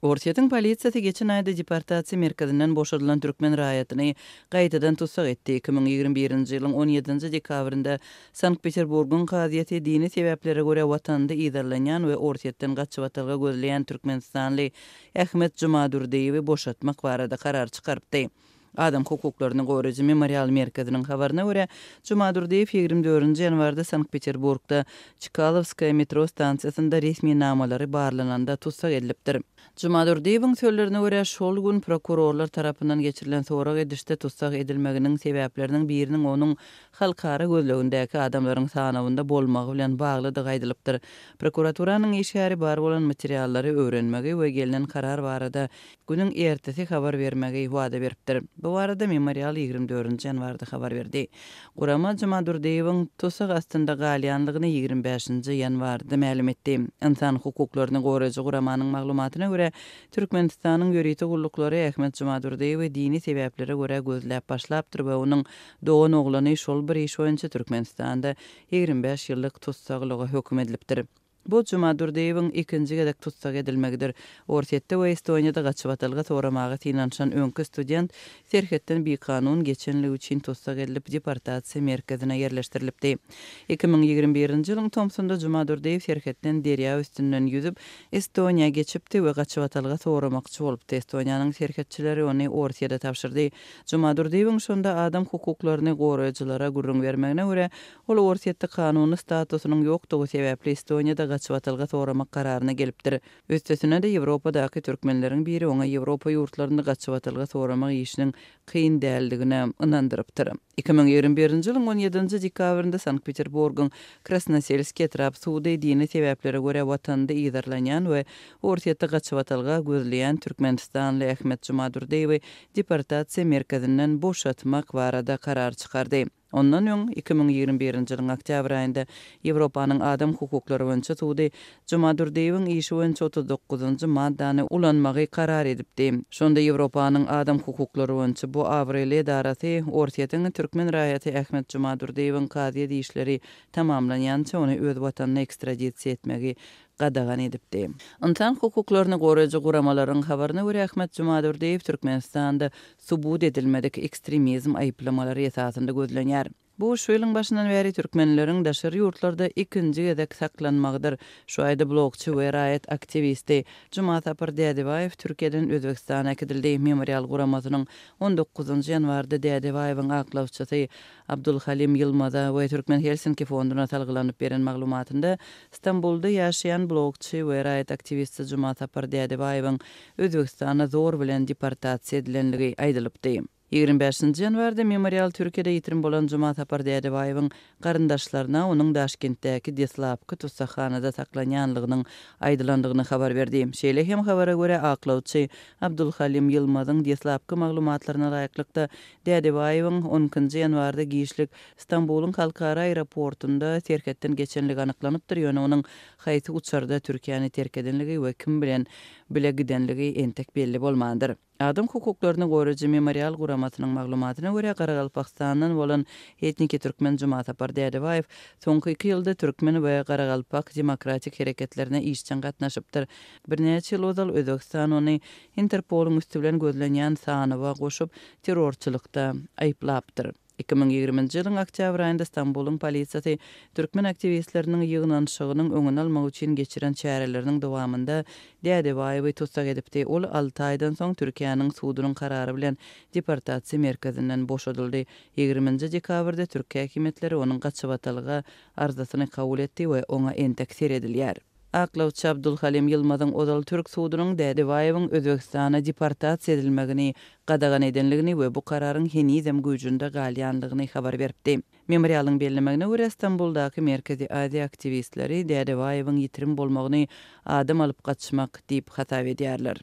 Orsiýetiň polisiýasy geçen aýda deportasiýa merkezinden boşadylan türkmen raýatyny gaýtadan tutsak etdi. 2021-nji ýylyň 17-nji dekabrynda Sankt-Peterburgyň kaziýeti dini sebäplere görä watanda ýydarlanýan we Orsiýetden gaçyp atylga gözleýän türkmenistanly Ähmet Jumadurdiýewi boşatmak barada karar çykarpdy. Adam hukuklaryny goraýjy memorial merkeziniň habaryna görä, Jumadurdiýew 24-nji ýanwarda Sankt-Peterburgda Çkalovskaya metro stansiýasynda resmi namalary barlananda tutsak edilipdir. Jumadurdiýewiň sözlerine görä, şol gün prokurorlar tarapyndan geçirilen sorak edişde tutsak edilmeginiň sebäpleriniň biriniň onuň halkara gözlegindäki adamlaryň sanawynda bolmagy bilen bagly da gaýdylypdyr. Prokuraturanyň işgäri bar bolan materiallary öwrenmegi we gelinen karar barada günüň ertesi habar bermegi wada beripdir. Bu arada memorial 24-nji ýanwarda habar berdi. Gurama Jumadurdiýewiň tutsak astynda galýanlygyny 25-nji ýanwarda ma'lum etdi. İnsan hukuklaryny goraýjy guramanyň maglumatyna görä, Türkmenistanyň ýöriti gullukları Ähmet Jumadurdiýewi dini sebäplere görä gözläp başlapdyr we onuň dogan oglany şol bir iş boýunça Türkmenistanda 25 ýyllyk tutsaklyga höküm edilipdir. Bu Jumadurdiýewiň ikinji gedek tutsak edilmegidir. Orsiýetde we Estoniýada gaçyp atylga soramagy tinanşan öňkü student Serhetden bir kanun geçenligi üçin tutsak edilip deportasiýa merkezine ýerleşdirilipdi. 2021-nji ýylyň Tomsonda Jumadurdiýew Serhetden derýa üstünden ýüzüp Estoniýa geçipdi we gaçyp atylga soramakçy bolupdy. Estoniýanyň serhetçileri ony Orsiýada tapşyrdy. Jumadurdiýewiň şonda adam hukuklaryny goraýjylara gurrun bermegine görä, ol Orsiýetde kanuny statusynyň ýokdugy sebäpli Estoniýada gaçyp atylga soramak kararyna gelipdir. Üstesine de Ýewropadaky türkmenleriň biri oňa Ýewropa ýurtlaryna gaçyp atylga soramak işiniň kyn däldigine inandyrypdyr. 2021-nji ýylyň 17-nji dekabrynda Sankt-Peterburgyň Krasnoselski etrap suwdy dini sebäplere görä watanda ýydarlanýan we Orsiýetde gaçyp atylga gözleýän Türkmenistanly Ähmet Jumadurdiýewi deportasiýa merkezinden boşatmak barada karar çykardy. Ondan öň 2021-nji ýylyň oktyabr aýynda Ýewropanyň adam hukuklary boýunça suwdy Jumadurdiýewiň işi boýunça 39-njy maddany ulanmagy karar edipdi. Şonda Ýewropanyň adam hukuklary boýunça bu awrel edarasy Orsiýetiň türkmen raýaty Ähmet Jumadurdiýewiň kaziýet işleri tamamlanýança ony öz watanyna ekstradisiýa etmegi gadagan edipdi. İnsan hukuklaryny goraýjy guramalaryň habaryna görä, Ähmet Jumadurdiýew Türkmenistanda subut edilmedik ekstremizm aýplamalary esasynda gözlenýär. Bu şu ýylyň başyndan beri türkmenleriň daşary ýurtlarda ikinji gedek saklanmagydyr. Şu aýda blogçy we raýat aktivisti Jumat Dädebaýew Türkiýeden Özbekistana gidildi. Memorial guramasynyň 19-njy ýanwarda Dädebaýewiň aklawçysy Abdulhalim Yılmaza we Türkmen Helsinki fonduna talgylanyp beren maglumatynda Istanbulda ýaşaýan blogçy we raýat aktivisti Jumat Dädebaýewiň Özbekistana zor bilen deportasiýa edilenligi aýdylypdy. 25-nji ýanwarda Memorial Türkiýede ýitirim bolan Jumat Dädebaýewiň garyndaşlaryna onuň Daşkentdäki Deslapky tutsakhanada saklanýanlygynyň aýdylandygyny habar berdi. Şeýle hem habara görä aklawçy Abdulhalim Yılmazyň Deslapky maglumatlaryna laýyklykda Dädebaýewiň 10-njy ýanwarda giýişlik Istanbulyň halkara aeroportunda terketden geçenligi anyklanypdyr. Ýöne onuň haýsy uçarda Türkiýany terk edenligi we kim bilen bile gidenligi entek belli bolmandyr. Adam hukuklaryny goraýjy memorial guramasynyň maglumatyna görä, Garagalpakstandan bolan etniki türkmen Jumat Dädebaýew soňky 2 ýylda türkmen we Garagalpak demokratik hereketlerine işçen gatnaşypdyr. Birnäçe ýyl ozal Özbegistan ony Interpoluň üstü bilen gözlenýän sanawa goşup terrorçylykda aýplapdyr. 2020-nji ýylyň oktyabr aýynda Istanbulyň polisiýasy türkmen aktivistleriniň ýygnanşygynyň öňüni almak üçin geçiren çäreleriniň dowamında Dädebaýewi tutsak edipdi. Ol 6 aýdan soň Türkiýanyň suwdynyň karary bilen deportasiýa merkezinden boşadyldy. 20-nji dekabrda Türkiýe häkimetleri onuň gaçyp atylga arzasyny kabul etdi we oňa entek seredilýär. Aklawçy Abdulhalim Yılmazyň ozal türk suwdynyň Dädebaýewiň Özbekistana deportasiýa edilmegini gadagan edenligini we bu kararyň henizem güýjünde galýanlygyny habar beripdi. Memorialyň bellemegine görä, Istanbuldaky Merkezi Aziýa aktivistleri Dädebaýewiň ýitirim bolmagyny adam alyp gaçmak diýip hatap edýärler.